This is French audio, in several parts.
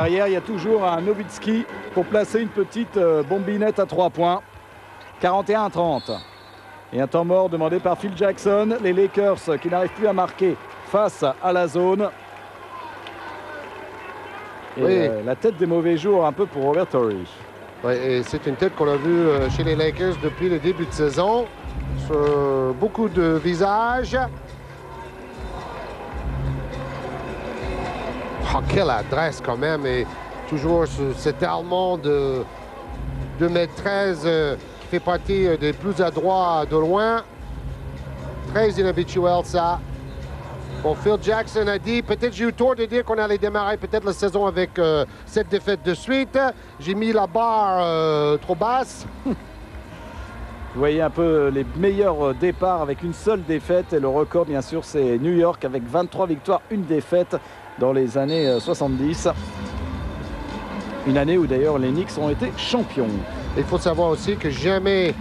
Derrière, il y a toujours un Nowitzki pour placer une petite bombinette à 3 points. 41-30. Et un temps mort demandé par Phil Jackson. Les Lakers qui n'arrivent plus à marquer face à la zone. Et oui. La tête des mauvais jours un peu pour Robert Torrey. Oui, et c'est une tête qu'on a vue chez les Lakers depuis le début de saison. Sur beaucoup de visages. Oh, quelle adresse quand même. Et toujours cet Allemand de 2,13 m fait partie des plus adroits de loin. Très inhabituel ça. Bon, Phil Jackson a dit, peut-être j'ai eu tort de dire qu'on allait démarrer peut-être la saison avec 7 défaites de suite. J'ai mis la barre trop basse. Vous voyez un peu les meilleurs départs avec une seule défaite. Et le record, bien sûr, c'est New York avec 23 victoires, une défaite dans les années 70. Une année où d'ailleurs les Knicks ont été champions. Il faut savoir aussi que jamais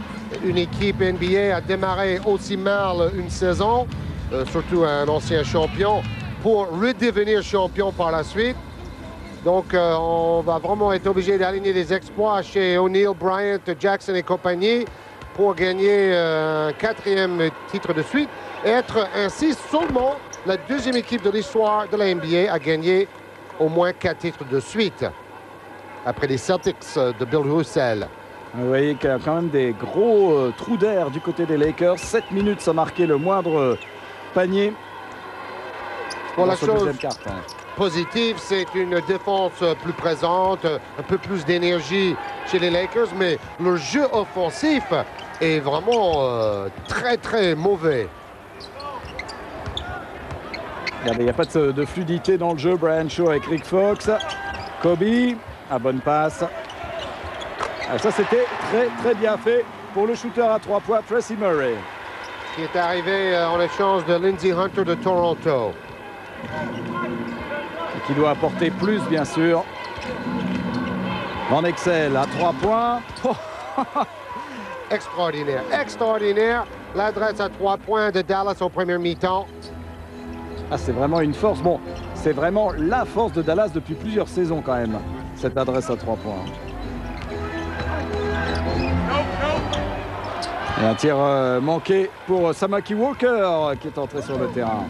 une équipe NBA a démarré aussi mal une saison. Surtout un ancien champion, pour redevenir champion par la suite. Donc, on va vraiment être obligé d'aligner des exploits chez O'Neal, Bryant, Jackson et compagnie pour gagner un 4e titre de suite et être ainsi seulement la 2e équipe de l'histoire de la NBA à gagner au moins 4 titres de suite après les Celtics de Bill Russell. Vous voyez qu'il y a quand même des gros trous d'air du côté des Lakers. 7 minutes sans marquer le moindre panier. Bon, la chose positive, c'est une défense plus présente, un peu plus d'énergie chez les Lakers, mais le jeu offensif est vraiment très, très mauvais. Regardez, il n'y a pas de fluidité dans le jeu. Brian Shaw avec Rick Fox. Kobe, à bonne passe. Ah, ça, c'était très, très bien fait pour le shooter à 3 points, Tracy Murray. Qui est arrivé en échange de Lindsey Hunter de Toronto. Et qui doit apporter plus, bien sûr. Van Exel à 3 points. Extraordinaire, extraordinaire. L'adresse à 3 points de Dallas au premier mi-temps. Ah, c'est vraiment une force. Bon, c'est vraiment la force de Dallas depuis plusieurs saisons quand même, cette adresse à 3 points. Et un tir manqué pour Samaki Walker qui est entré sur le terrain.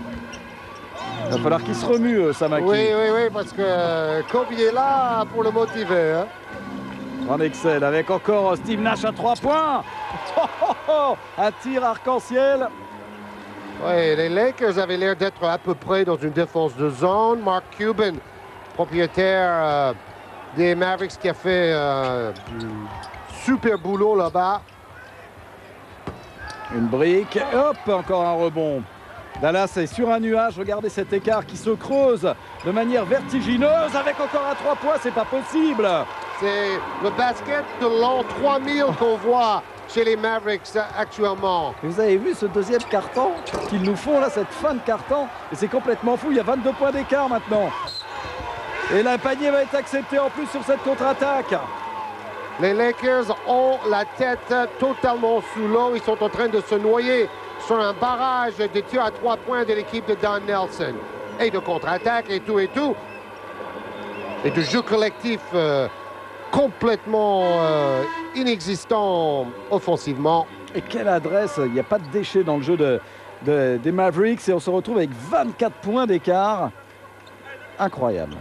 Il va falloir qu'il se remue, Samaki. Oui, oui, oui, parce que Kobe est là pour le motiver. Hein. Van Exel avec encore Steve Nash à 3 points. Un tir arc-en-ciel. Oui, les Lakers avaient l'air d'être à peu près dans une défense de zone. Mark Cuban, propriétaire des Mavericks, qui a fait super boulot là-bas. Une brique, et hop, encore un rebond. Dallas est sur un nuage, regardez cet écart qui se creuse de manière vertigineuse avec encore un 3 points, c'est pas possible. C'est le basket de l'an 3000 qu'on voit chez les Mavericks actuellement. Vous avez vu ce deuxième carton qu'ils nous font là, cette fin de carton, et c'est complètement fou, il y a 22 points d'écart maintenant. Et le panier va être accepté en plus sur cette contre-attaque. Les Lakers ont la tête totalement sous l'eau. Ils sont en train de se noyer sur un barrage de tirs à 3 points de l'équipe de Don Nelson. Et de contre-attaque et tout et tout. Et de jeu collectif complètement inexistant offensivement. Et quelle adresse, il n'y a pas de déchets dans le jeu des Mavericks. Et on se retrouve avec 24 points d'écart. Incroyable.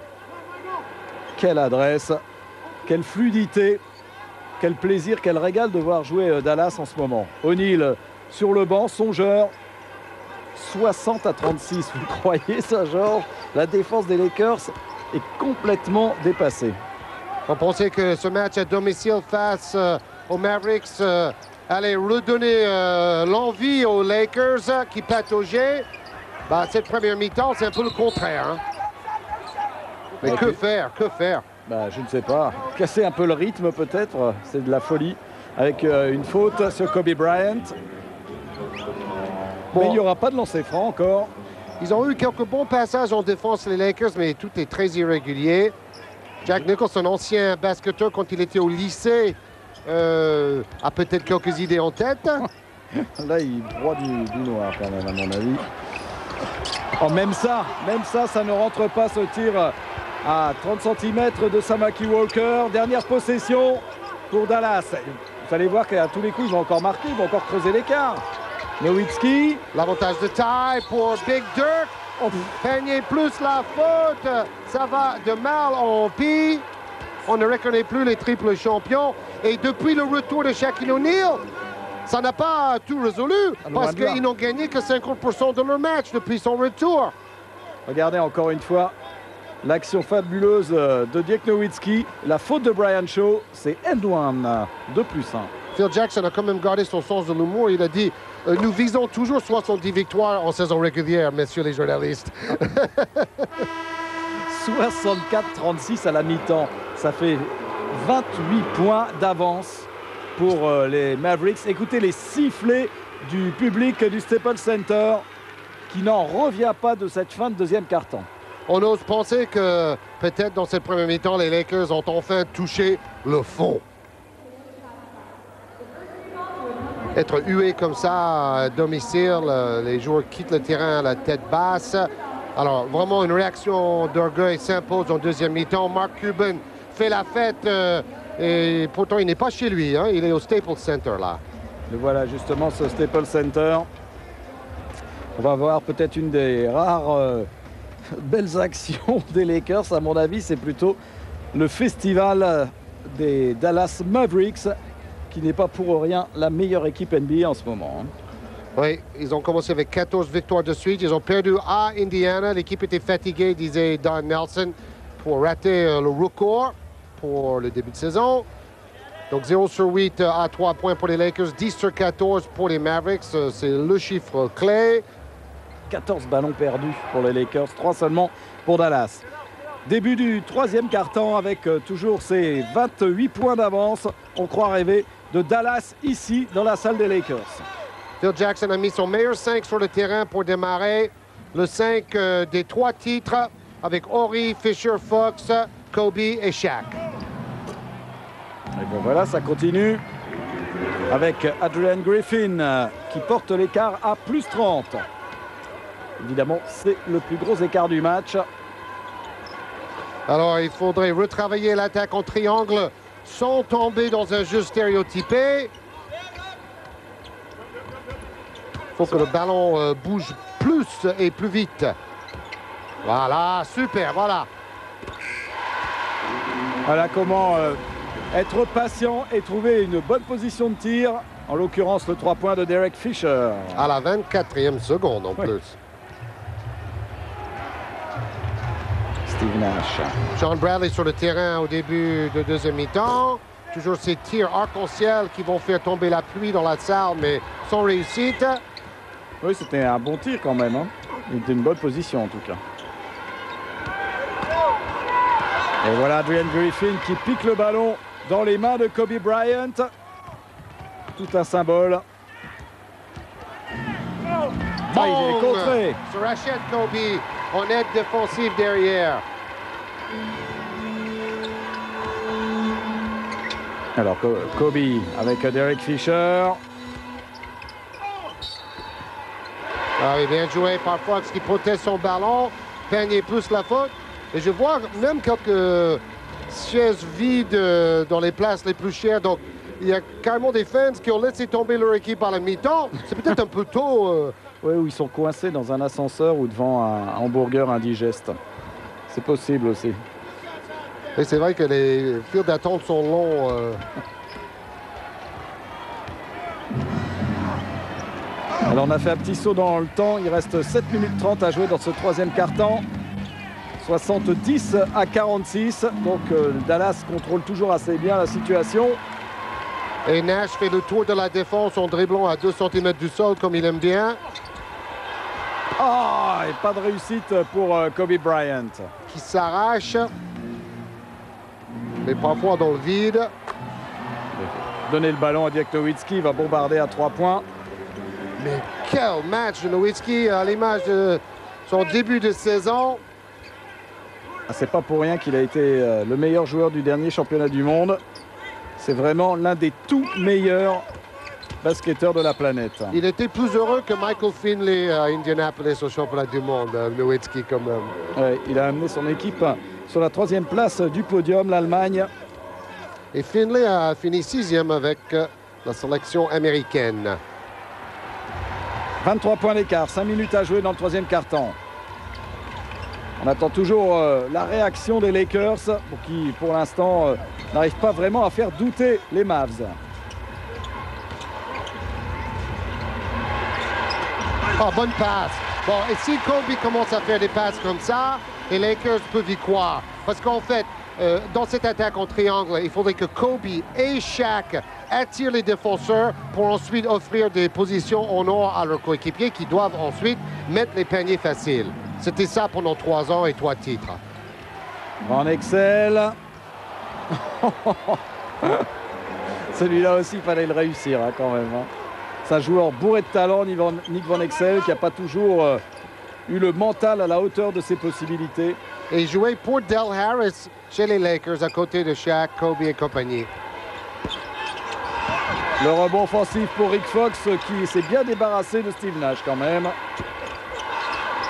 Quelle adresse, quelle fluidité. Quel plaisir, quel régal de voir jouer Dallas en ce moment. O'Neal sur le banc, songeur. 60-36, vous croyez ça, Georges? La défense des Lakers est complètement dépassée. On pensait que ce match à domicile face aux Mavericks allait redonner l'envie aux Lakers qui pataugeaient. Bah, cette première mi-temps, c'est un peu le contraire. Hein. Mais que faire? Que faire? Bah, je ne sais pas. Casser un peu le rythme peut-être, c'est de la folie. Avec une faute sur Kobe Bryant. Bon. Mais il n'y aura pas de lancer franc encore. Ils ont eu quelques bons passages en défense, les Lakers, mais tout est très irrégulier. Jack Nicholson, ancien basketteur quand il était au lycée, a peut-être quelques idées en tête. Là, il broie du noir quand même, à mon avis. Oh, même ça, ça ne rentre pas ce tir à 30 cm de Samaki Walker. Dernière possession pour Dallas. Vous allez voir qu'à tous les coups, ils vont encore marquer, ils vont encore creuser l'écart. Nowitzki. L'avantage de taille pour Big Dirk. Peignez plus la faute. Ça va de mal en pis. On ne reconnaît plus les triples champions. Et depuis le retour de Shaquille O'Neal, ça n'a pas tout résolu. Parce qu'ils n'ont gagné que 50% de leur match depuis son retour. Regardez encore une fois l'action fabuleuse de Dirk Nowitzki. La faute de Brian Shaw, c'est end one, 2+1. Phil Jackson a quand même gardé son sens de l'humour. Il a dit nous visons toujours 70 victoires en saison régulière, messieurs les journalistes. 64-36 à la mi-temps. Ça fait 28 points d'avance pour les Mavericks. Écoutez les sifflets du public du Staples Center qui n'en revient pas de cette fin de deuxième quart-temps. On ose penser que peut-être dans cette première mi-temps, les Lakers ont enfin touché le fond. Être hué comme ça à domicile, les joueurs quittent le terrain à la tête basse. Alors vraiment une réaction d'orgueil s'impose en deuxième mi-temps. Mark Cuban fait la fête et pourtant il n'est pas chez lui, hein. Il est au Staples Center là. Et voilà justement ce Staples Center. On va voir peut-être une des rares belles actions des Lakers. À mon avis, c'est plutôt le festival des Dallas Mavericks, qui n'est pas pour rien la meilleure équipe NBA en ce moment. Oui, ils ont commencé avec 14 victoires de suite. Ils ont perdu à Indiana. L'équipe était fatiguée, disait Don Nelson, pour rater le record pour le début de saison. Donc 0 sur 8 à 3 points pour les Lakers, 10 sur 14 pour les Mavericks. C'est le chiffre clé. 14 ballons perdus pour les Lakers, 3 seulement pour Dallas. Début du troisième quart-temps avec toujours ces 28 points d'avance. On croit rêver de Dallas ici dans la salle des Lakers. Phil Jackson a mis son meilleur 5 sur le terrain pour démarrer. Le 5 des 3 titres avec Horry, Fisher, Fox, Kobe et Shaq. Et bien voilà, ça continue avec Adrian Griffin qui porte l'écart à +30. Évidemment, c'est le plus gros écart du match. Alors, il faudrait retravailler l'attaque en triangle sans tomber dans un jeu stéréotypé. Il faut que le ballon bouge plus et plus vite. Voilà, super, voilà. Voilà comment être patient et trouver une bonne position de tir. En l'occurrence, le 3 points de Derek Fisher. À la 24e seconde en plus. Steve Nash. John Bradley sur le terrain au début de deuxième mi-temps. Toujours ces tirs arc-en-ciel qui vont faire tomber la pluie dans la salle, mais sans réussite. Oui, c'était un bon tir quand même. Hein. Il était une bonne position en tout cas. Et voilà Adrian Griffin qui pique le ballon dans les mains de Kobe Bryant. Tout un symbole. Ah, il est contré. Se rachète Kobe en aide défensive derrière. Alors Kobe avec Derek Fisher. Ah oui, bien joué par Fox qui protège son ballon. Peignez plus la faute. Et je vois même quelques chaises vides dans les places les plus chères. Donc, il y a carrément des fans qui ont laissé tomber leur équipe à la mi-temps. C'est peut-être un peu tôt. Oui, où ils sont coincés dans un ascenseur ou devant un hamburger indigeste. C'est possible aussi. Et c'est vrai que les files d'attente sont longs. Alors on a fait un petit saut dans le temps. Il reste 7 minutes 30 à jouer dans ce troisième quart-temps. 70 à 46. Donc Dallas contrôle toujours assez bien la situation. Et Nash fait le tour de la défense en dribblant à 2 cm du sol comme il aime bien. Ah, et pas de réussite pour Kobe Bryant. Qui s'arrache. Mais parfois dans le vide. Donner le ballon à Dirk Nowitzki, il va bombarder à 3 points. Mais quel match de Nowitzki à l'image de son début de saison. Ah, c'est pas pour rien qu'il a été le meilleur joueur du dernier championnat du monde. C'est vraiment l'un des tout meilleurs basketteurs de la planète. Il était plus heureux que Michael Finley à Indianapolis au championnat du monde, Nowitzki quand même. Ouais, il a amené son équipe sur la 3e place du podium, l'Allemagne. Et Finlay a fini 6e avec la sélection américaine. 23 points d'écart, 5 minutes à jouer dans le 3e quart-temps. On attend toujours la réaction des Lakers, qui pour l'instant n'arrivent pas vraiment à faire douter les Mavs. Oh, bonne passe. Bon, et si Kobe commence à faire des passes comme ça, les Lakers peuvent y croire. Parce qu'en fait, dans cette attaque en triangle, il faudrait que Kobe et Shaq attirent les défenseurs pour ensuite offrir des positions en or à leurs coéquipiers qui doivent ensuite mettre les paniers faciles. C'était ça pendant 3 ans et 3 titres. Van Exel. Celui-là aussi, il fallait le réussir hein, quand même. Hein. C'est un joueur bourré de talent, Nick Van Exel, qui n'a pas toujours eu le mental à la hauteur de ses possibilités. Et il jouait pour Del Harris chez les Lakers à côté de Shaq, Kobe et compagnie. Le rebond offensif pour Rick Fox qui s'est bien débarrassé de Steve Nash quand même.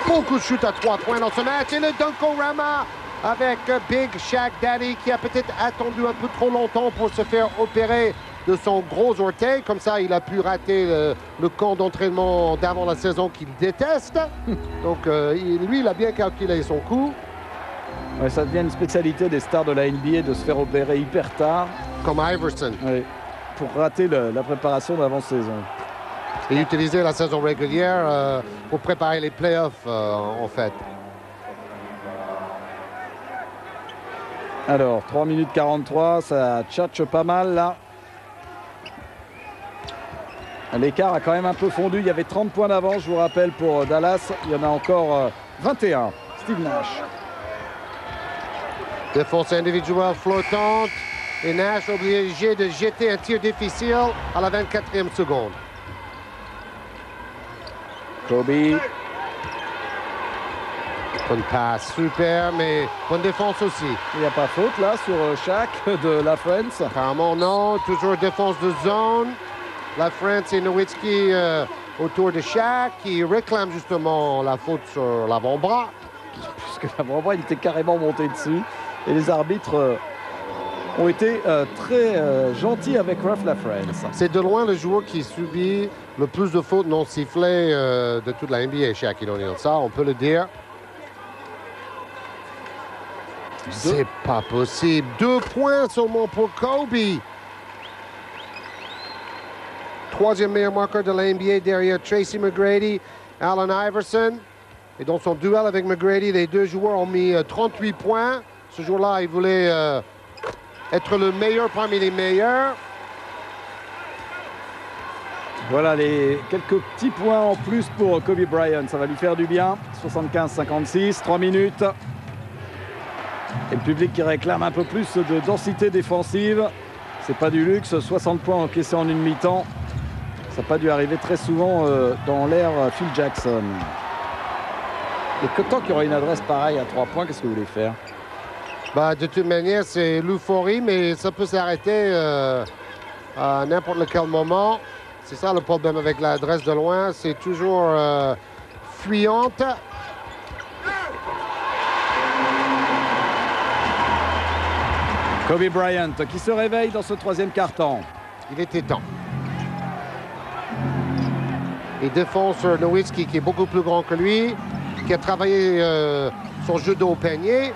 Beaucoup de shoots à 3 points dans ce match. Et le Dunkorama avec Big Shaq Daddy qui a peut-être attendu un peu trop longtemps pour se faire opérer de son gros orteil. Comme ça, il a pu rater le camp d'entraînement d'avant la saison qu'il déteste. Donc, lui, il a bien calculé son coup. Ouais, ça devient une spécialité des stars de la NBA de se faire opérer hyper tard. Comme Iverson. Ouais, pour rater la préparation d'avant-saison. Et utiliser la saison régulière pour préparer les playoffs, en fait. Alors, 3 minutes 43, ça tchatche pas mal là. L'écart a quand même un peu fondu. Il y avait 30 points d'avance, je vous rappelle, pour Dallas. Il y en a encore 21. Steve Nash. Défense individuelle flottante. Et Nash obligé de jeter un tir difficile à la 24e seconde. Kobe. Bonne passe, super, mais bonne défense aussi. Il n'y a pas faute là sur Shaq de la France. Apparemment non, toujours défense de zone. La France et Nowitzki autour de Shaq qui réclame justement la faute sur l'avant-bras. Puisque l'avant-bras il était carrément monté dessus. Et les arbitres ont été très gentils avec Ralph LaFrance. C'est de loin le joueur qui subit le plus de fautes non sifflées de toute la NBA, Shaquille O'Neal. Ça, on peut le dire. C'est pas possible. 2 points seulement pour Kobe. 3e meilleur marqueur de la NBA derrière Tracy McGrady, Allen Iverson. Et dans son duel avec McGrady, les deux joueurs ont mis 38 points. Ce jour-là, il voulait être le meilleur parmi les meilleurs. Voilà les quelques petits points en plus pour Kobe Bryant. Ça va lui faire du bien. 75-56, 3 minutes. Et le public qui réclame un peu plus de densité défensive. C'est pas du luxe. 60 points encaissés en une mi-temps. Ça n'a pas dû arriver très souvent dans l'ère Phil Jackson. Et tant qu'il y aura une adresse pareille à 3 points, qu'est-ce que vous voulez faire? Bah, de toute manière, c'est l'euphorie, mais ça peut s'arrêter à n'importe quel moment. C'est ça le problème avec l'adresse de loin. C'est toujours fuyante. Kobe Bryant qui se réveille dans ce 3e quart-temps. Il était temps. Et défense sur Nowitzki qui est beaucoup plus grand que lui, qui a travaillé son jeu de haut panier.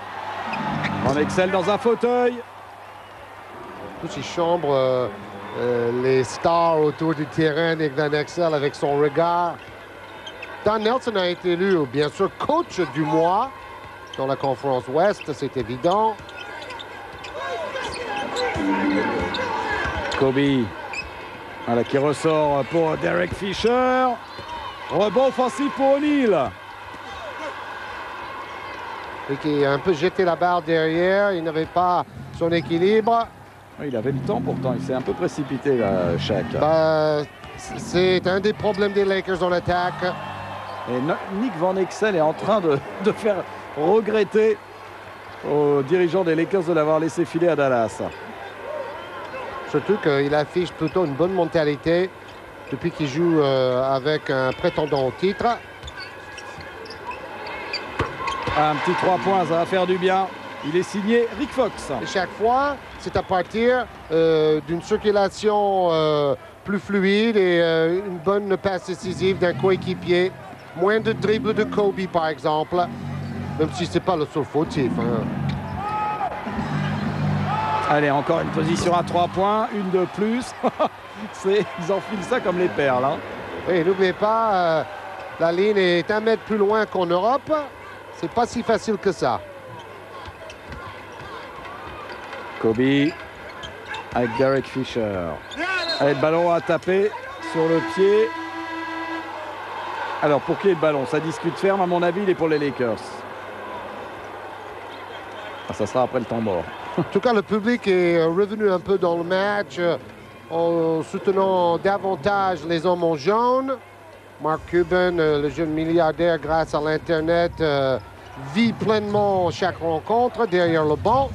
On excelle dans un fauteuil. Tous ces chambres, les stars autour du terrain, Nick Van Exel avec son regard. Don Nelson a été élu, bien sûr, coach du mois dans la conférence Ouest, c'est évident. Kobe voilà, qui ressort pour Derek Fisher. Rebond offensif pour O'Neal. Et qui a un peu jeté la barre derrière. Il n'avait pas son équilibre. Il avait le temps pourtant. Il s'est un peu précipité là, Shaq. Bah, c'est un des problèmes des Lakers en attaque. Et Nick Van Exel est en train de faire regretter aux dirigeants des Lakers de l'avoir laissé filer à Dallas. Surtout qu'il affiche plutôt une bonne mentalité depuis qu'il joue avec un prétendant au titre. Un petit 3 points, ça va faire du bien. Il est signé Rick Fox. Et chaque fois, c'est à partir d'une circulation plus fluide et une bonne passe décisive d'un coéquipier. Moins de dribbles de Kobe, par exemple, même si c'est pas le seul fautif. Hein. Allez, encore une position à 3 points, une de plus. Ils enfilent ça comme les perles. Hein. Et n'oubliez pas, la ligne est 1 mètre plus loin qu'en Europe. C'est pas si facile que ça. Kobe avec Derek Fisher. Allez, le ballon à taper sur le pied. Alors, pour qui est le ballon? Ça discute ferme, à mon avis, il est pour les Lakers. Ah, ça sera après le temps mort. En tout cas, le public est revenu un peu dans le match en soutenant davantage les hommes en jaune. Mark Cuban, le jeune milliardaire, grâce à l'Internet, vit pleinement chaque rencontre derrière le banc.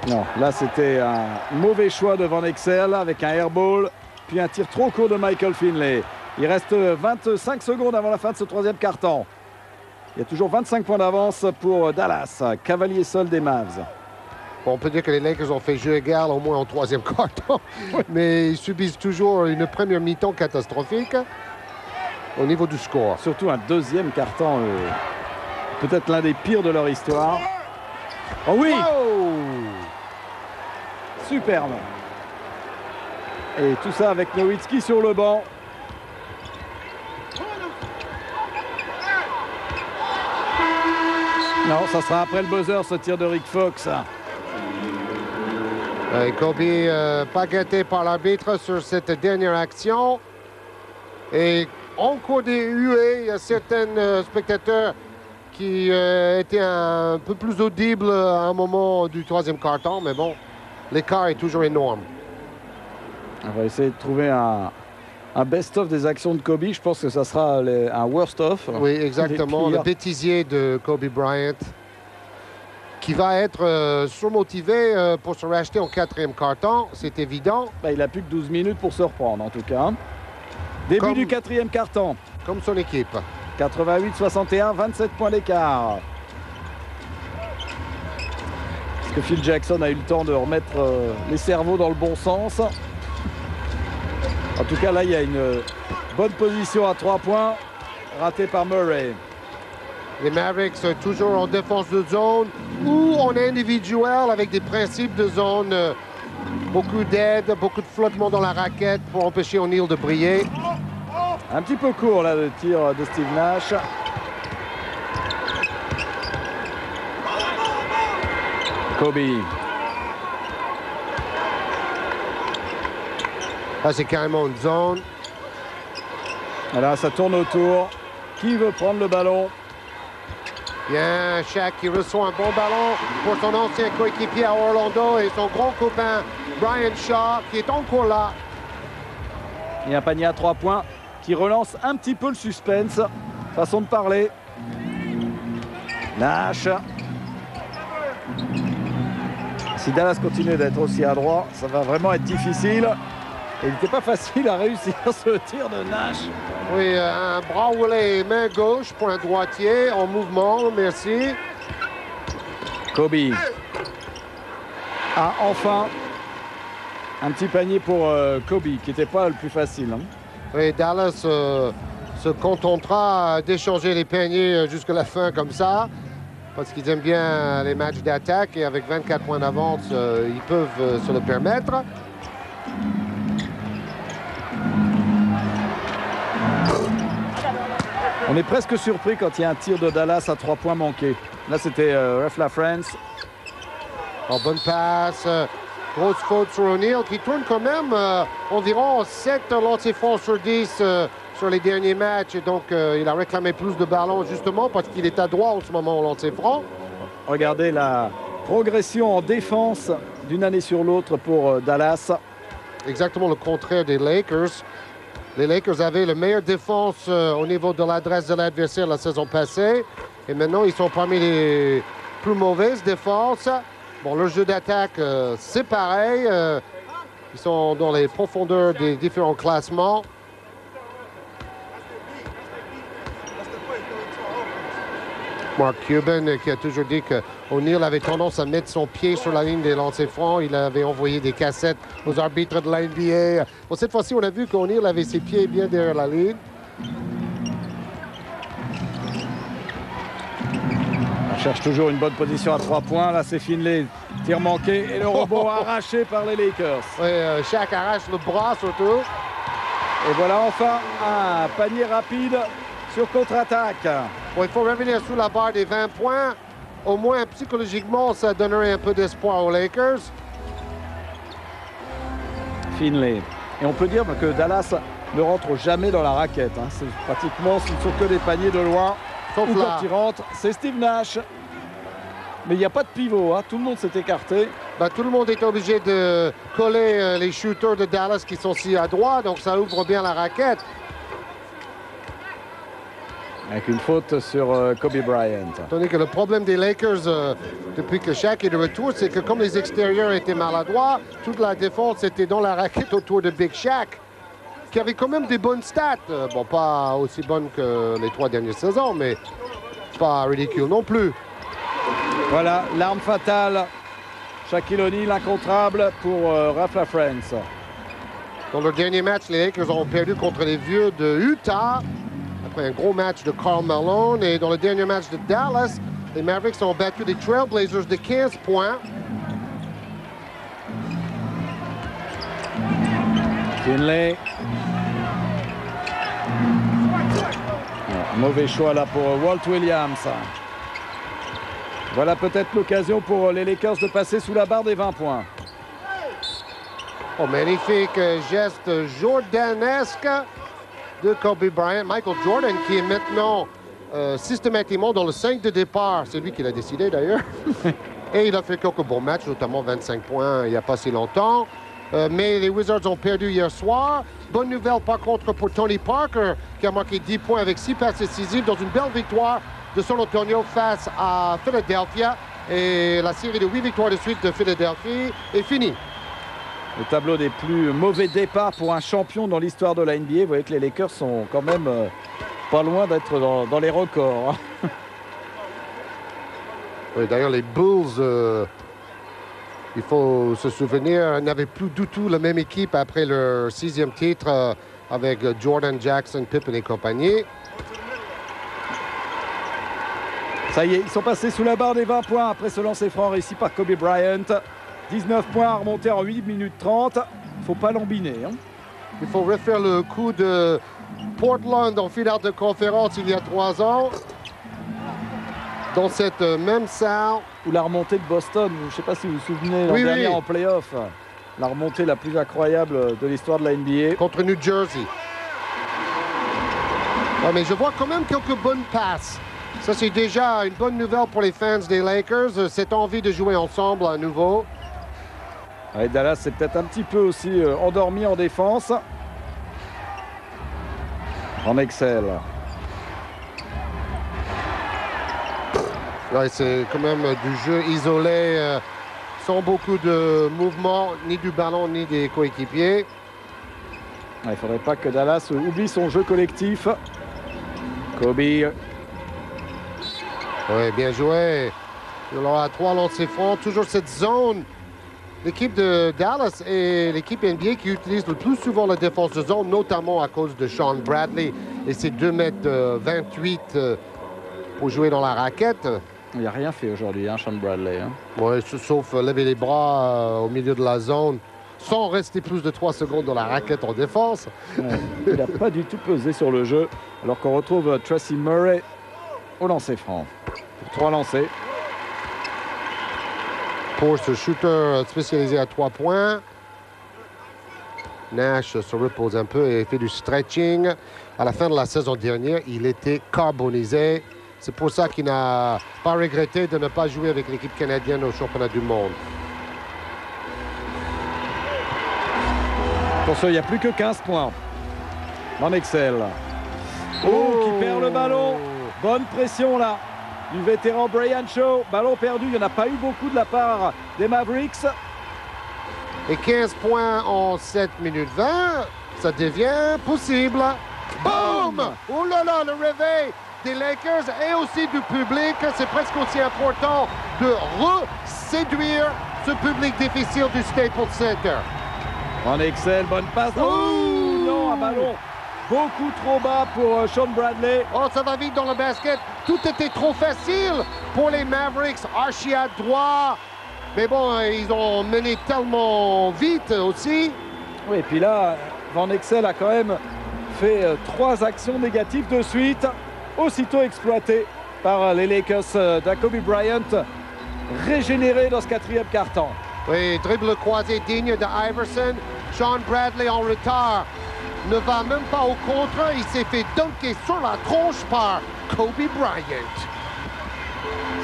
Non, là, c'était un mauvais choix de Van Exel avec un airball, puis un tir trop court de Michael Finley. Il reste 25 secondes avant la fin de ce troisième quart-temps. Il y a toujours 25 points d'avance pour Dallas, cavalier seul des Mavs. Bon, on peut dire que les Lakers ont fait jeu égal au moins en troisième quart-temps, mais ils subissent toujours une première mi-temps catastrophique au niveau du score. Surtout un deuxième quart-temps, peut-être l'un des pires de leur histoire. Oh oui! Wow! Superbe. Et tout ça avec Nowitzki sur le banc. Non, ça sera après le buzzer, ce tir de Rick Fox. Kobe pas gâté par l'arbitre sur cette dernière action. Et encore des huées, il y a certains spectateurs qui étaient un peu plus audibles à un moment du troisième quart-temps, mais bon, l'écart est toujours énorme. On va essayer de trouver un best-of des actions de Kobe. Je pense que ça sera un worst-of. Oui, exactement. Le bêtisier de Kobe Bryant, qui va être surmotivé pour se racheter en quatrième quart-temps, c'est évident. Bah, il a plus que 12 minutes pour se reprendre, en tout cas. Début du quatrième quart-temps. Comme son équipe. 88-61, 27 points d'écart. Est-ce que Phil Jackson a eu le temps de remettre les cerveaux dans le bon sens? En tout cas, là, il y a une bonne position à 3 points, ratée par Murray. Les Mavericks sont toujours en défense de zone ou en individuel avec des principes de zone. Beaucoup d'aide, beaucoup de flottement dans la raquette pour empêcher O'Neal de briller. Un petit peu court, là, le tir de Steve Nash. Kobe. Là, c'est carrément une zone. Là, ça tourne autour. Qui veut prendre le ballon? Bien, Shaq qui reçoit un bon ballon pour son ancien coéquipier à Orlando et son grand copain Brian Shaw qui est encore là. Et un panier à 3 points qui relance un petit peu le suspense. Façon de parler. Nash. Si Dallas continue d'être aussi adroit, ça va vraiment être difficile. Et il n'était pas facile à réussir ce tir de Nash. Oui, un bras roulé, main gauche pour un droitier en mouvement, merci. Kobe. Ah, enfin, un petit panier pour Kobe, qui n'était pas le plus facile. Hein. Oui, Dallas se contentera d'échanger les paniers jusqu'à la fin comme ça, parce qu'ils aiment bien les matchs d'attaque et avec 24 points d'avance, ils peuvent se le permettre. On est presque surpris quand il y a un tir de Dallas à 3 points manqués. Là, c'était Ref LaFrance. En bonne passe, grosse faute sur O'Neal qui tourne quand même environ 7 lancers francs sur 10 sur les derniers matchs. Et donc, il a réclamé plus de ballons justement parce qu'il est à droit en ce moment au lancer franc. Regardez la progression en défense d'une année sur l'autre pour Dallas. Exactement le contraire des Lakers. Les Lakers avaient la meilleure défense au niveau de l'adresse de l'adversaire la saison passée. Et maintenant, ils sont parmi les plus mauvaises défenses. Bon, leur jeu d'attaque, c'est pareil. Ils sont dans les profondeurs des différents classements. Mark Cuban qui a toujours dit qu'O'Neill avait tendance à mettre son pied sur la ligne des lancers francs. Il avait envoyé des cassettes aux arbitres de la NBA. Bon, cette fois-ci, on a vu qu'O'Neill avait ses pieds bien derrière la ligne. On cherche toujours une bonne position à 3 points. Là, c'est Finlay. Tir manqué et le rebond arraché par les Lakers. Oui, Shaq arrache le bras surtout. Et voilà enfin un panier rapide sur contre-attaque. Bon, il faut revenir sous la barre des 20 points. Au moins, psychologiquement, ça donnerait un peu d'espoir aux Lakers. Finlay. Et on peut dire que Dallas ne rentre jamais dans la raquette. Hein. C'est pratiquement, ce ne sont que des paniers de loin. Sauf Ou là. quand il rentre, c'est Steve Nash. Mais il n'y a pas de pivot. Hein. Tout le monde s'est écarté. Ben, tout le monde est obligé de coller les shooters de Dallas qui sont si à droite. Donc, ça ouvre bien la raquette. Avec une faute sur Kobe Bryant. Tandis que le problème des Lakers, depuis que Shaq est de retour, c'est que comme les extérieurs étaient maladroits, toute la défense était dans la raquette autour de Big Shaq, qui avait quand même des bonnes stats. Bon, pas aussi bonnes que les 3 dernières saisons, mais pas ridicule non plus. Voilà, l'arme fatale. Shaquille O'Neal, incontrable pour Ralph LaFrance. Dans le dernier match, les Lakers ont perdu contre les Vieux de Utah. Après un gros match de Karl Malone. Et dans le dernier match de Dallas, les Mavericks ont battu les Trailblazers de 15 points. Finlay. Mauvais choix là pour Walt Williams. Voilà peut-être l'occasion pour les Lakers de passer sous la barre des 20 points. Oh, magnifique geste jordanesque de Kobe Bryant. Michael Jordan qui est maintenant systématiquement dans le 5 de départ. C'est lui qui l'a décidé d'ailleurs. Et il a fait quelques bons matchs, notamment 25 points il n'y a pas si longtemps. Mais les Wizards ont perdu hier soir. Bonne nouvelle par contre pour Tony Parker qui a marqué 10 points avec 6 passes décisives dans une belle victoire de San Antonio face à Philadelphia. Et la série de 8 victoires de suite de Philadelphie est finie. Le tableau des plus mauvais départs pour un champion dans l'histoire de la NBA. Vous voyez que les Lakers sont quand même pas loin d'être dans les records. Hein. Oui, d'ailleurs, les Bulls, il faut se souvenir, n'avaient plus du tout la même équipe après leur 6e titre avec Jordan, Jackson, Pippen et compagnie. Ça y est, ils sont passés sous la barre des 20 points après ce lancer franc réussi par Kobe Bryant. 19 points à remonter en 8 minutes 30. Il ne faut pas lambiner. Hein. Il faut refaire le coup de Portland en finale de conférence il y a 3 ans. Dans cette même salle. Ou la remontée de Boston. Je ne sais pas si vous vous souvenez l'an dernier en play-off. La remontée la plus incroyable de l'histoire de la NBA. Contre New Jersey. Ouais, mais je vois quand même quelques bonnes passes. Ça, c'est déjà une bonne nouvelle pour les fans des Lakers. Cette envie de jouer ensemble à nouveau. Et Dallas s'est peut-être un petit peu aussi endormi en défense. En excel. Ouais, c'est quand même du jeu isolé, sans beaucoup de mouvement, ni du ballon, ni des coéquipiers. Il ne faudrait pas que Dallas oublie son jeu collectif. Kobe. Oui, bien joué. Il aura 3 lancers francs. Toujours cette zone. L'équipe de Dallas est l'équipe NBA qui utilise le plus souvent la défense de zone, notamment à cause de Sean Bradley et ses 2,28 m pour jouer dans la raquette. Il n'a rien fait aujourd'hui, hein, Sean Bradley. Hein. Oui, sauf lever les bras au milieu de la zone, sans rester plus de 3 secondes dans la raquette en défense. Ouais, il n'a pas du tout pesé sur le jeu, alors qu'on retrouve Tracy Murray au lancer franc. 3 lancers. Pour ce shooter spécialisé à 3 points, Nash se repose un peu et fait du stretching. À la fin de la saison dernière, il était carbonisé. C'est pour ça qu'il n'a pas regretté de ne pas jouer avec l'équipe canadienne au championnat du monde. Pour ça, il n'y a plus que 15 points. En excel. Oh, qui perd le ballon. Bonne pression là du vétéran Brian Shaw. Ballon perdu, il n'y en a pas eu beaucoup de la part des Mavericks. Et 15 points en 7 minutes 20, ça devient possible. Boum! Oh là là, le réveil des Lakers et aussi du public. C'est presque aussi important de reséduire ce public difficile du Staples Center. Van Exel, bonne passe. Oh non, un ballon beaucoup trop bas pour Shawn Bradley. Oh, ça va vite dans le basket. Tout était trop facile pour les Mavericks. Archie à droit. Mais bon, ils ont mené tellement vite aussi. Oui, et puis là, Van Exel a quand même fait 3 actions négatives de suite, aussitôt exploitées par les Lakers d'un Kobe Bryant, régénéré dans ce 4e quart-temps. Oui, dribble croisé digne de Iverson. Shawn Bradley en retard. Ne va même pas au contre. Il s'est fait dunker sur la tronche par Kobe Bryant.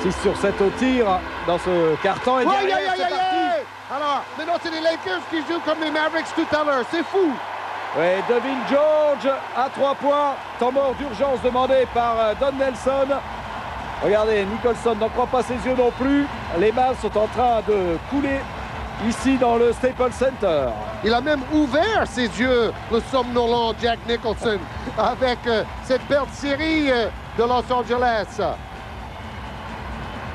6 sur 7 au tir dans ce carton. Et derrière, c'est parti. Alors, maintenant, c'est les Lakers qui jouent comme les Mavericks tout à l'heure. C'est fou. Oui, Devin George à 3 points. Temps mort d'urgence demandé par Don Nelson. Regardez, Nicholson n'en croit pas ses yeux non plus. Les Mavs sont en train de couler ici dans le Staples Center. Il a même ouvert ses yeux, le somnolent Jack Nicholson, avec cette belle série de Los Angeles.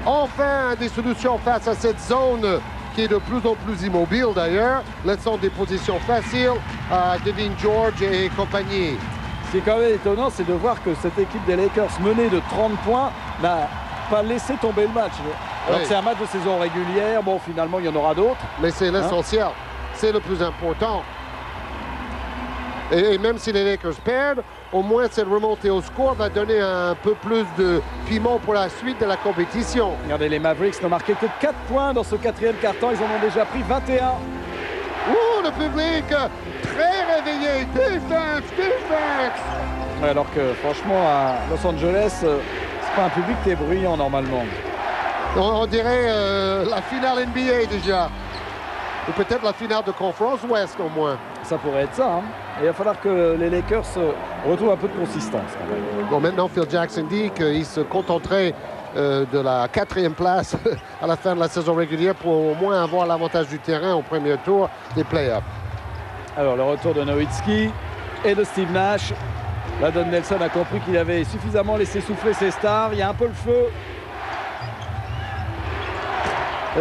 Enfin, des solutions face à cette zone qui est de plus en plus immobile d'ailleurs, laissant des positions faciles à Devin George et compagnie. Ce qui est quand même étonnant, c'est de voir que cette équipe des Lakers menée de 30 points n'a pas laissé tomber le match. Alors que c'est un match de saison régulière, bon finalement il y en aura d'autres. Mais c'est l'essentiel, c'est le plus important. Et même si les Lakers perdent, au moins cette remontée au score va donner un peu plus de piment pour la suite de la compétition. Regardez, les Mavericks n'ont marqué que 4 points dans ce 4e quart-temps, ils en ont déjà pris 21. Ouh, le public très réveillé, défense. Ouais, alors que franchement à Los Angeles, c'est pas un public qui est bruyant normalement. On dirait la finale NBA déjà. Ou peut-être la finale de conférence Ouest au moins. Ça pourrait être ça. Hein. Et il va falloir que les Lakers retrouvent un peu de consistance. Quand même. Bon, maintenant Phil Jackson dit qu'il se contenterait de la 4e place à la fin de la saison régulière pour au moins avoir l'avantage du terrain au premier tour des playoffs. Alors le retour de Nowitzki et de Steve Nash. Là, Don Nelson a compris qu'il avait suffisamment laissé souffler ses stars. Il y a un peu le feu.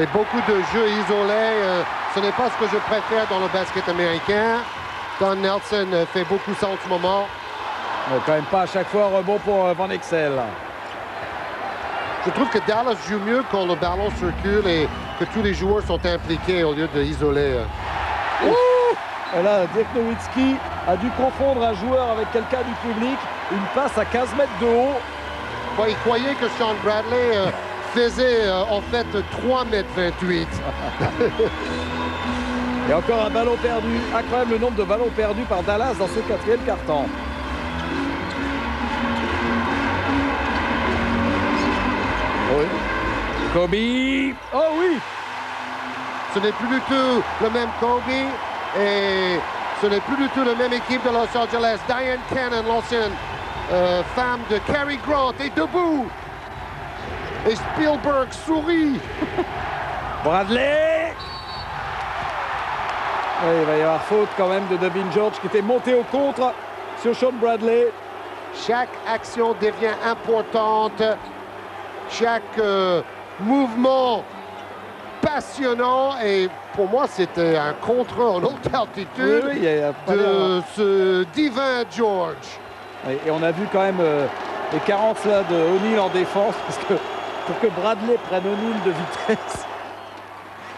Et beaucoup de jeux isolés. Ce n'est pas ce que je préfère dans le basket américain. Don Nelson fait beaucoup ça en ce moment. Mais quand même pas à chaque fois un rebond pour Van Exel. Je trouve que Dallas joue mieux quand le ballon circule et que tous les joueurs sont impliqués au lieu d'isoler. Et là, Dirk Nowitzki a dû confondre un joueur avec quelqu'un du public. Une passe à 15 mètres de haut. Ouais, il croyait que Shawn Bradley faisait en fait 3,28 m. Et encore un ballon perdu. Incroyable le nombre de ballons perdus par Dallas dans ce 4e quart-temps. Oui. Kobe. Oh oui. Ce n'est plus du tout le même Kobe et ce n'est plus du tout la même équipe de Los Angeles. Diane Cannon, l'ancienne femme de Cary Grant, est debout. Et Spielberg sourit. Bradley. Oui, il va y avoir faute quand même de Devin George qui était monté au contre sur Shawn Bradley. Chaque action devient importante. Chaque mouvement passionnant. Et pour moi, c'était un contre en haute altitude de ce divin George. Oui, et on a vu quand même les carences là de O'Neal en défense parce que pour que Bradley prenne O'Neal de vitesse,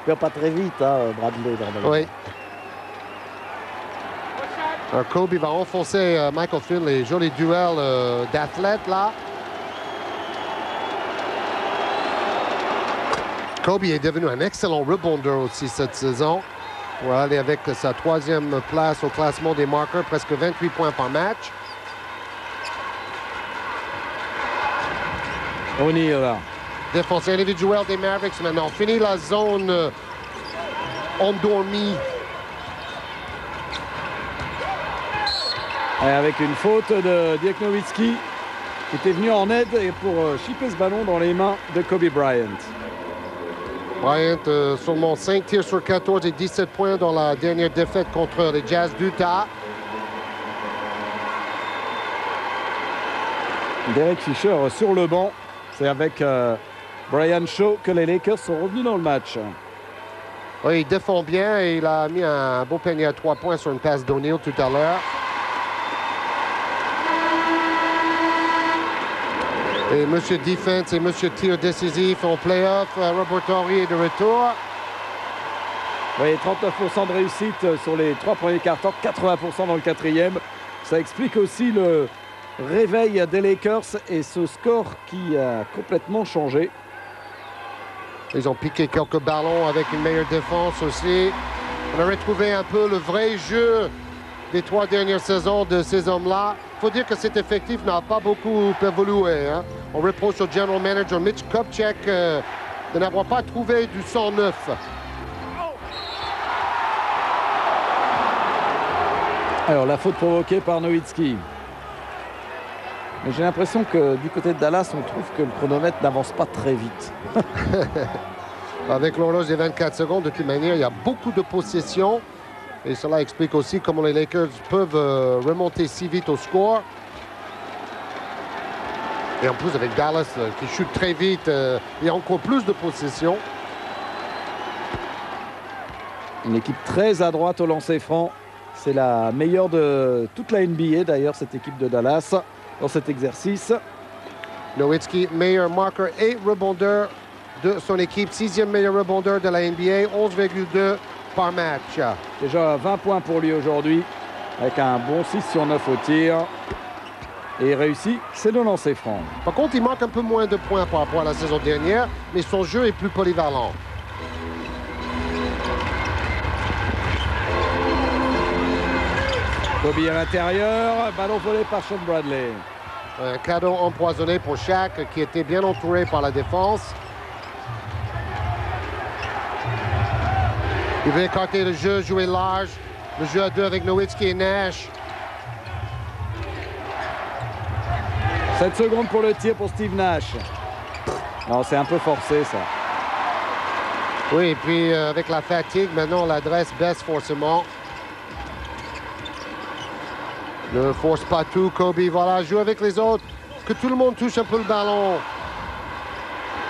il va pas très vite, hein, Bradley. Oui. Alors Kobe va enfoncer Michael Finley. Joli duel d'athlètes là. Kobe est devenu un excellent rebounder aussi cette saison. Pour aller avec sa 3e place au classement des marqueurs, presque 28 points par match. O'Neal là. Défense individuelle des Mavericks maintenant. Fini la zone endormie. Et avec une faute de Dirk Nowitzki qui était venu en aide pour chipper ce ballon dans les mains de Kobe Bryant. Bryant, seulement 5 tirs sur 14 et 17 points dans la dernière défaite contre les Jazz d'Utah. Derek Fisher sur le banc. C'est avec Brian Shaw que les Lakers sont revenus dans le match. Oui, il défend bien et il a mis un beau panier à 3 points sur une passe d'O'Neal tout à l'heure. Et monsieur Defense et monsieur tir décisif en playoff. Robert Horry est de retour. Oui, 39% de réussite sur les 3 premiers cartons, 80% dans le 4e. Ça explique aussi le réveil des Lakers et ce score qui a complètement changé. Ils ont piqué quelques ballons avec une meilleure défense aussi. On a retrouvé un peu le vrai jeu des 3 dernières saisons de ces hommes-là. Il faut dire que cet effectif n'a pas beaucoup évolué. Hein. On reproche au general manager Mitch Kupchak de n'avoir pas trouvé du 109. Alors la faute provoquée par Nowitzki. Mais j'ai l'impression que du côté de Dallas, on trouve que le chronomètre n'avance pas très vite. Avec l'horloge des 24 secondes, de toute manière, il y a beaucoup de possessions. Et cela explique aussi comment les Lakers peuvent remonter si vite au score. Et en plus, avec Dallas qui chute très vite, il y a encore plus de possessions. Une équipe très à droite au lancer franc. C'est la meilleure de toute la NBA, d'ailleurs, cette équipe de Dallas, dans cet exercice. Nowitzki, meilleur marqueur et rebondeur de son équipe. 6e meilleur rebondeur de la NBA, 11,2 par match. Déjà 20 points pour lui aujourd'hui, avec un bon 6 sur 9 au tir. Et réussi, c'est le lancer franc. Par contre, il manque un peu moins de points par rapport à la saison dernière, mais son jeu est plus polyvalent. Kobe à l'intérieur, ballon volé par Sean Bradley. Un cadeau empoisonné pour Shaq, qui était bien entouré par la défense. Il veut écarter le jeu, jouer large. Le jeu à 2 avec Nowitzki et Nash. 7 secondes pour le tir pour Steve Nash. Non, c'est un peu forcé, ça. Oui, et puis avec la fatigue, maintenant l'adresse baisse forcément. Ne force pas tout, Kobe. Voilà, joue avec les autres. Que tout le monde touche un peu le ballon.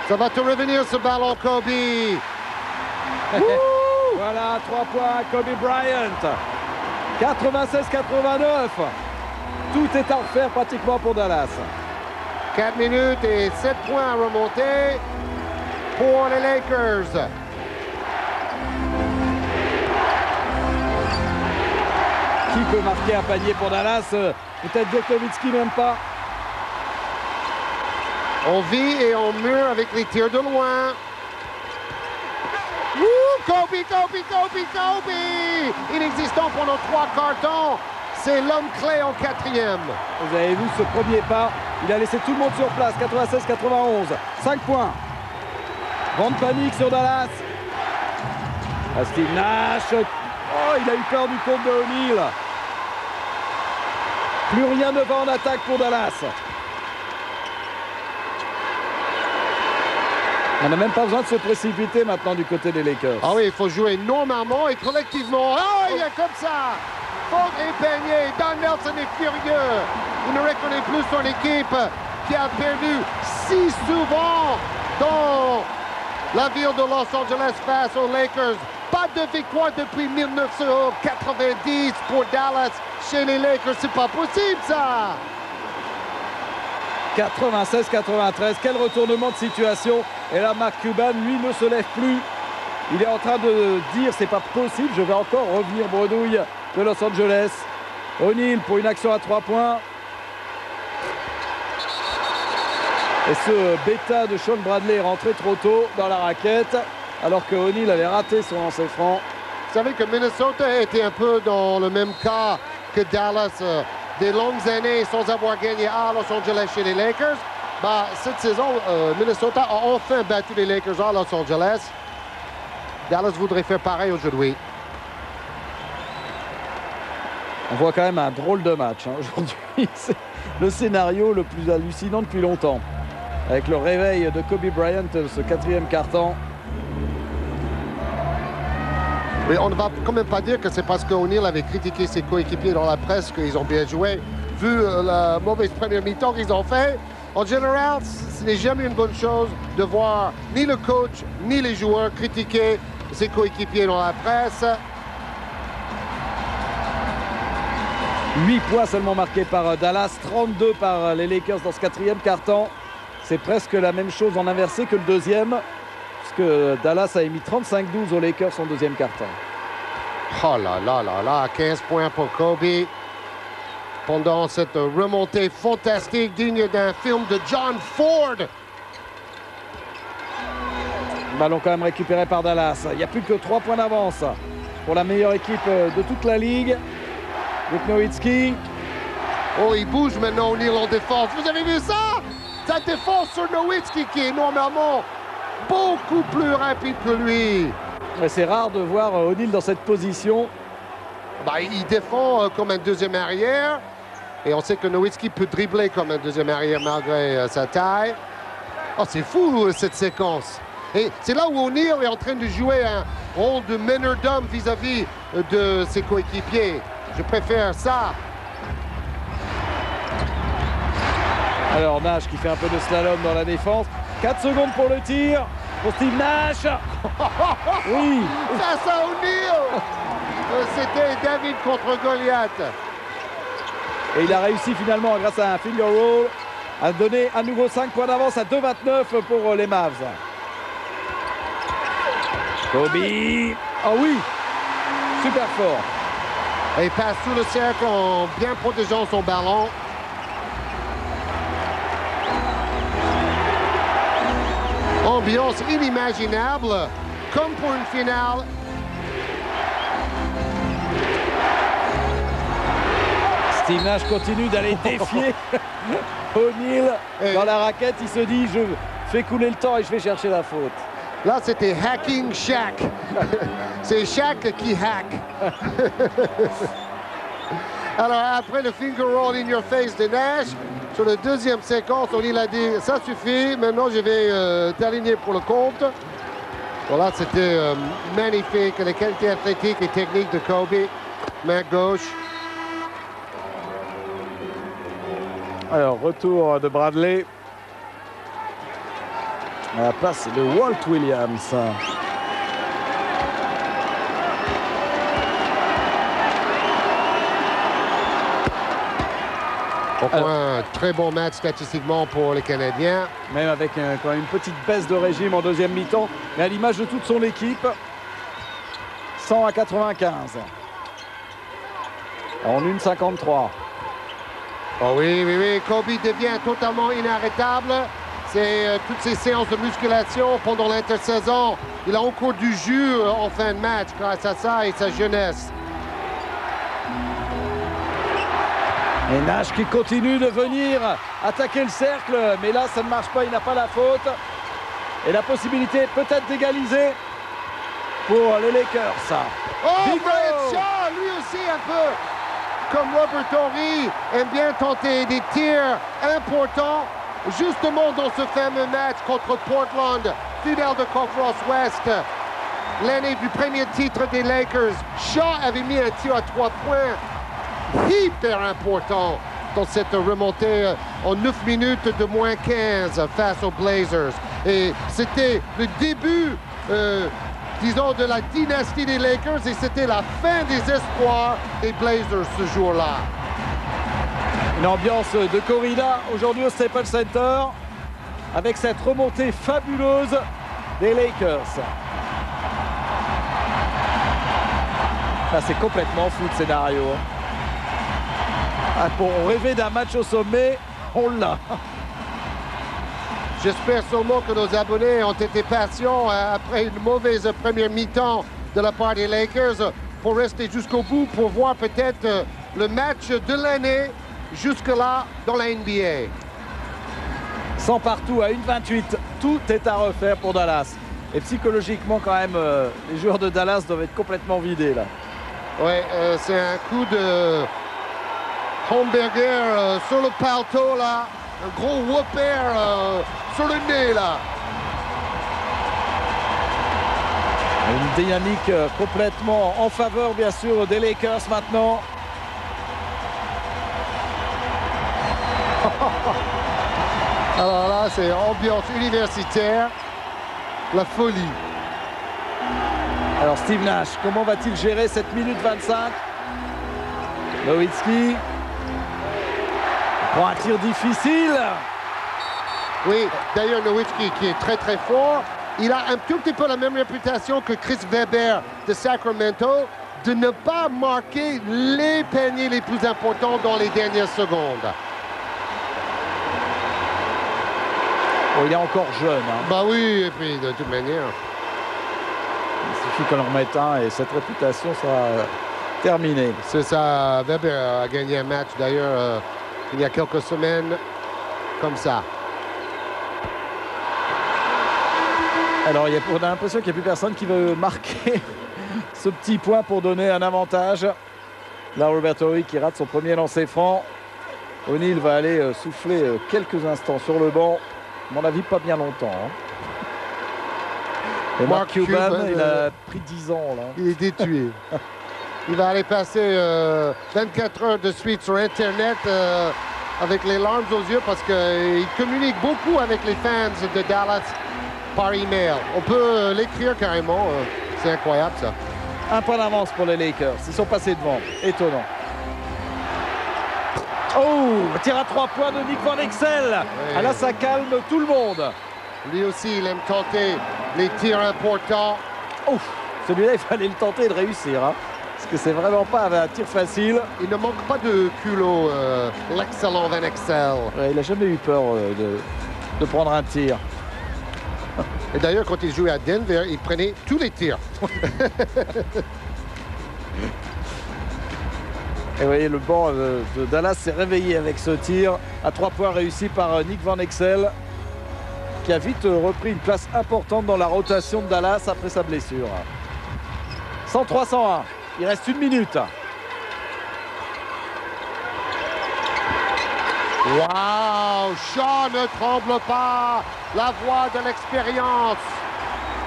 Ça va te revenir, ce ballon, Kobe. Voilà, 3 points, Kobe Bryant. 96-89. Tout est à refaire pratiquement pour Dallas. 4 minutes et 7 points à remonter pour les Lakers. Qui peut marquer un panier pour Dallas? Peut-être Dirk Nowitzki, même pas. On vit et on mure avec les tirs de loin. Kobe, Kobe, Kobe, Kobe! Inexistant pendant 3 cartons. C'est l'homme clé en 4e. Vous avez vu ce premier pas. Il a laissé tout le monde sur place. 96-91. 5 points. Grande panique sur Dallas. Steve Nash. Oh, il a eu peur du compte de O'Neal. Plus rien ne va en attaque pour Dallas. On n'a même pas besoin de se précipiter maintenant du côté des Lakers. Ah oui, il faut jouer normalement et collectivement. Ah, il y a comme ça. Faute et panier. Don Nelson est furieux. Il ne reconnaît plus son équipe qui a perdu si souvent dans la ville de Los Angeles face aux Lakers. Pas de victoire depuis 1990 pour Dallas chez les Lakers. C'est pas possible, ça. 96-93. Quel retournement de situation. Et là, Mark Cuban, lui, ne se lève plus. Il est en train de dire, c'est pas possible, je vais encore revenir bredouille de Los Angeles. O'Neal pour une action à 3 points. Et ce bêta de Sean Bradley est rentré trop tôt dans la raquette, alors que O'Neal avait raté son lancer franc. Vous savez que Minnesota était un peu dans le même cas que Dallas. Des longues années sans avoir gagné à Los Angeles chez les Lakers. Bah, cette saison, Minnesota a enfin battu les Lakers à Los Angeles. Dallas voudrait faire pareil aujourd'hui. On voit quand même un drôle de match hein, aujourd'hui. C'est le scénario le plus hallucinant depuis longtemps. Avec le réveil de Kobe Bryant, ce 4e quart-temps. Mais on ne va quand même pas dire que c'est parce qu'O'Neal avait critiqué ses coéquipiers dans la presse qu'ils ont bien joué. Vu la mauvaise première mi-temps qu'ils ont fait, En général, ce n'est jamais une bonne chose de voir ni le coach ni les joueurs critiquer ses coéquipiers dans la presse. 8 points seulement marqués par Dallas, 32 par les Lakers dans ce quatrième quart-temps. C'est presque la même chose en inversé que le deuxième, puisque Dallas a émis 35-12 aux Lakers en deuxième quart-temps. Oh là là là là, 15 points pour Kobe. Pendant cette remontée fantastique digne d'un film de John Ford. Ballon quand même récupéré par Dallas. Il n'y a plus que 3 points d'avance pour la meilleure équipe de toute la ligue. Dirk Nowitzki. Oh, il bouge maintenant O'Neal en défense. Vous avez vu ça? Sa défense sur Nowitzki qui est normalement beaucoup plus rapide que lui. C'est rare de voir O'Neal dans cette position. Bah, il défend comme un deuxième arrière. Et on sait que Nowitzki peut dribbler comme un deuxième arrière malgré sa taille. Oh, c'est fou cette séquence. Et c'est là où O'Neal est en train de jouer un rôle de meneur d'homme vis-à-vis de ses coéquipiers. Je préfère ça. Alors Nash qui fait un peu de slalom dans la défense. 4 secondes pour le tir pour Steve Nash. Oui. Face à O'Neal. C'était David contre Goliath. Et il a réussi finalement, grâce à un finger roll, à donner à nouveau 5 points d'avance à 2,29 pour les Mavs. Kobe. Ah oui. Super fort. Et il passe sous le cercle en bien protégeant son ballon. Ambiance inimaginable, comme pour une finale. Steve Nash continue d'aller défier O'Neal dans la raquette. Il se dit, je fais couler le temps et je vais chercher la faute. Là, c'était hacking Shaq. C'est Shaq qui hack. Alors, après le finger roll in your face de Nash, sur la deuxième séquence, O'Neal a dit, ça suffit, maintenant je vais t'aligner pour le compte. Voilà, c'était magnifique, les qualités athlétiques et techniques de Kobe. Main gauche. Alors, retour de Bradley à la place de Walt Williams. Un très bon match statistiquement pour les Canadiens. Même avec quand même une petite baisse de régime en deuxième mi-temps, mais à l'image de toute son équipe. 100 à 95. En 1,53. Oh oui, oui, oui. Kobe devient totalement inarrêtable. C'est toutes ces séances de musculation pendant l'intersaison. Il a encore du jus en fin de match grâce à ça et sa jeunesse. Et Nash qui continue de venir attaquer le cercle, mais là ça ne marche pas, il n'a pas la faute. Et la possibilité peut-être d'égaliser pour les Lakers. Oh, Brian Shaw, lui aussi un peu comme Robert Horry, aime bien tenter des tirs importants, justement dans ce fameux match contre Portland, finale de Conference Ouest, l'année du premier titre des Lakers. Shaw avait mis un tir à 3 points hyper important dans cette remontée en 9 minutes de moins 15 face aux Blazers. Et c'était le début, disons, de la dynastie des Lakers et c'était la fin des espoirs des Blazers ce jour-là. Une ambiance de corrida aujourd'hui au Staples Center avec cette remontée fabuleuse des Lakers. Là, c'est complètement fou de scénario. Pour rêver d'un match au sommet, on l'a. J'espère seulement que nos abonnés ont été patients après une mauvaise première mi-temps de la part des Lakers pour rester jusqu'au bout, pour voir peut-être le match de l'année jusque-là dans la NBA. 100 partout à 1,28. Tout est à refaire pour Dallas. Et psychologiquement, quand même, les joueurs de Dallas doivent être complètement vidés là. Oui, c'est un coup de Homberger sur le paletot là. Un gros whopper sur le nez là. Une dynamique complètement en faveur bien sûr des Lakers maintenant. Alors là, c'est ambiance universitaire, la folie. Alors Steve Nash, comment va-t-il gérer cette minute 25? Nowitzki prend un tir difficile. Oui, d'ailleurs Nowitzki qui est très très fort. Il a un tout petit peu la même réputation que Chris Webber de Sacramento, de ne pas marquer les paniers les plus importants dans les dernières secondes. Oh, il est encore jeune. Hein. Bah oui, et puis de toute manière. Il suffit qu'on en remette un et cette réputation sera terminée. C'est ça, Weber a gagné un match d'ailleurs il y a quelques semaines comme ça. Alors on a l'impression qu'il n'y a plus personne qui veut marquer ce petit point pour donner un avantage. Là, Roberto Horry qui rate son premier lancer franc. O'Neal va aller souffler quelques instants sur le banc. À mon avis, pas bien longtemps. Hein. Et Mark Cuban, il a pris 10 ans. Là. Il est détué. Il va aller passer 24 heures de suite sur Internet avec les larmes aux yeux parce qu'il communique beaucoup avec les fans de Dallas par email. On peut l'écrire carrément. C'est incroyable ça. Un point d'avance pour les Lakers. Ils sont passés devant. Étonnant. Oh, tir à 3 points de Nick Van Exel. Oui. Ah là, ça calme tout le monde. Lui aussi, il aime tenter les tirs importants. Ouf, celui-là, il fallait le tenter et le réussir. Hein, parce que c'est vraiment pas un tir facile. Il ne manque pas de culot, l'excellent Van Exel. Ouais, il n'a jamais eu peur de prendre un tir. Et d'ailleurs, quand il jouait à Denver, il prenait tous les tirs. Et vous voyez, le banc de Dallas s'est réveillé avec ce tir à 3 points réussi par Nick Van Exel, qui a vite repris une place importante dans la rotation de Dallas après sa blessure. 103-101, il reste 1 minute. Waouh, Shaw ne tremble pas, la voix de l'expérience.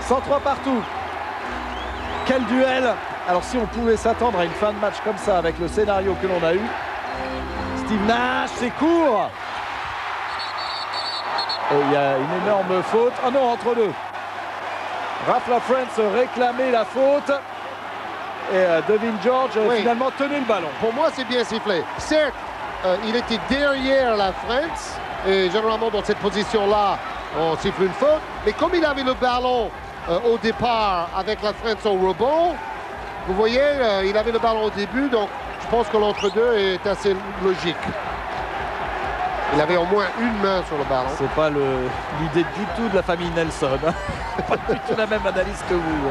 103 partout. Quel duel! Alors si on pouvait s'attendre à une fin de match comme ça avec le scénario que l'on a eu. Steve Nash, c'est court. Et il y a une énorme faute. Ah non, entre deux. Ralph LaFrentz réclamait la faute. Et Devin George finalement tenait le ballon. Pour moi, c'est bien sifflé. Certes, il était derrière LaFrentz. Et généralement, dans cette position-là, on siffle une faute. Mais comme il avait le ballon au départ avec LaFrentz au rebond, vous voyez, il avait le ballon au début, donc je pense que l'entre-deux est assez logique. Il avait au moins une main sur le ballon. C'est pas l'idée du tout de la famille Nelson. Hein. Pas du tout la même analyse que vous.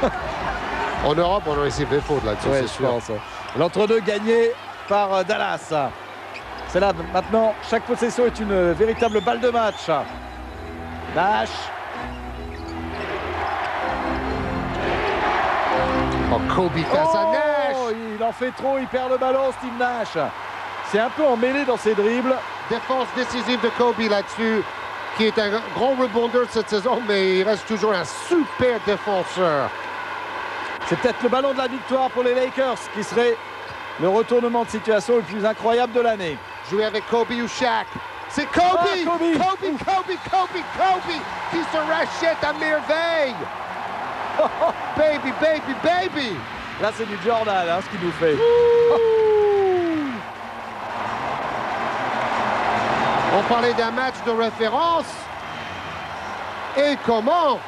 Hein. En Europe, on aurait sifflé faute là-dessus, c'est sûr. L'entre-deux gagné par Dallas. C'est là, maintenant, chaque possession est une véritable balle de match. Nash. Oh, Kobe face à Nash. Il en fait trop, il perd le ballon, Steve Nash. C'est un peu emmêlé dans ses dribbles. Défense décisive de Kobe là-dessus, qui est un grand rebondeur cette saison, mais il reste toujours un super défenseur. C'est peut-être le ballon de la victoire pour les Lakers, qui serait le retournement de situation le plus incroyable de l'année. Jouer avec Kobe ou Shaq. C'est Kobe! Ah, Kobe qui se rachète à merveille! Baby, baby, baby! Là, c'est du Jordan, hein, ce qu'il nous fait. On parlait d'un match de référence. Et comment?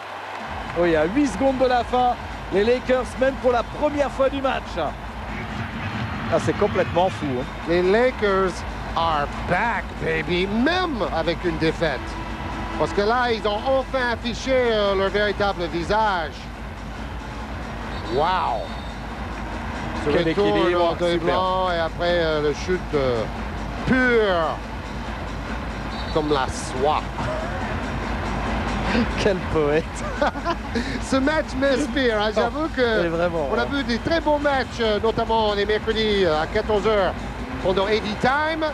Oui, à 8 secondes de la fin, les Lakers mènent pour la première fois du match. Ah, c'est complètement fou. Hein. Les Lakers are back, baby, même avec une défaite. Parce que là, ils ont enfin affiché leur véritable visage. Wow! Ce quel équilibre, de blanc et après le chute pur comme la soie. Quel poète! Ce match m'inspire. Hein. J'avoue que on a vu des très bons matchs, notamment les mercredis à 14h pendant 80 Time.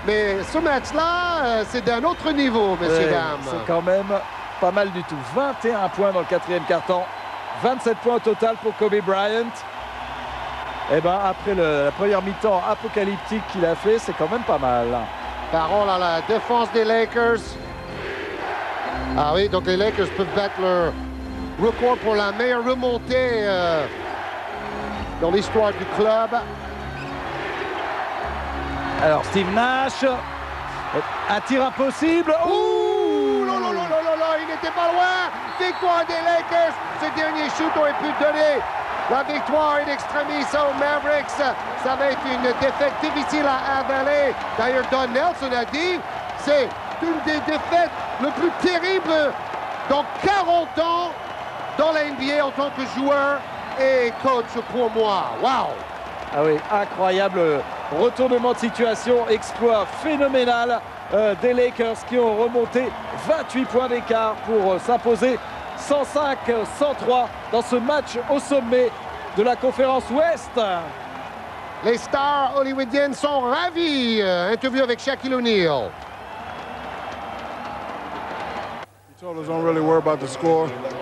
Mais ce match-là, c'est d'un autre niveau, messieurs, dames. C'est quand même pas mal du tout. 21 points dans le 4e quart-temps. 27 points au total pour Kobe Bryant. Et ben après la première mi-temps apocalyptique qu'il a fait, c'est quand même pas mal. Parole à la défense des Lakers. Ah oui, donc les Lakers peuvent battre leur record pour la meilleure remontée dans l'histoire du club. Alors Steve Nash, un tir impossible. Ouh, là, là, là, là, là, là, il n'était pas loin. Victoire des Lakers. Ce dernier shoot aurait pu donner la victoire in extremis aux Mavericks. Ça va être une défaite difficile à avaler. D'ailleurs, Don Nelson a dit, c'est une des défaites les plus terribles dans 40 ans dans la NBA en tant que joueur et coach pour moi. Wow! Ah oui, incroyable retournement de situation, exploit phénoménal des Lakers qui ont remonté 28 points d'écart pour s'imposer 105-103 dans ce match au sommet de la conférence Ouest. Les stars hollywoodiennes sont ravies. Interview avec Shaquille O'Neal.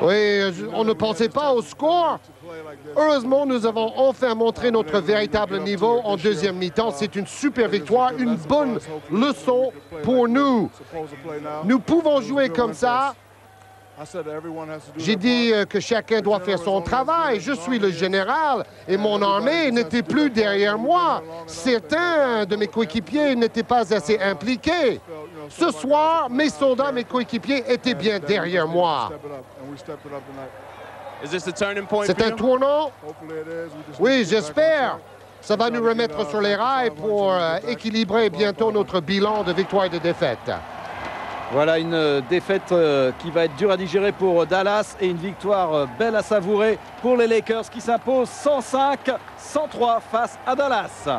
Oui, on ne pensait pas au score. Heureusement, nous avons enfin montré notre véritable niveau en deuxième mi-temps. C'est une super victoire, une bonne leçon pour nous. Nous pouvons jouer comme ça. J'ai dit que chacun doit faire son travail. Je suis le général et mon armée n'était plus derrière moi. Certains de mes coéquipiers n'étaient pas assez impliqués. Ce soir, mes soldats, mes coéquipiers étaient bien derrière moi. C'est un tournant? Oui, j'espère. Ça va nous remettre sur les rails pour équilibrer bientôt notre bilan de victoire et de défaite. Voilà une défaite qui va être dure à digérer pour Dallas et une victoire belle à savourer pour les Lakers qui s'imposent 105-103 face à Dallas.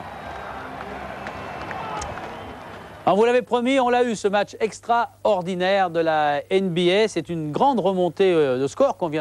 Alors vous l'avez promis, on l'a eu, ce match extraordinaire de la NBA. C'est une grande remontée de score qu'on vient de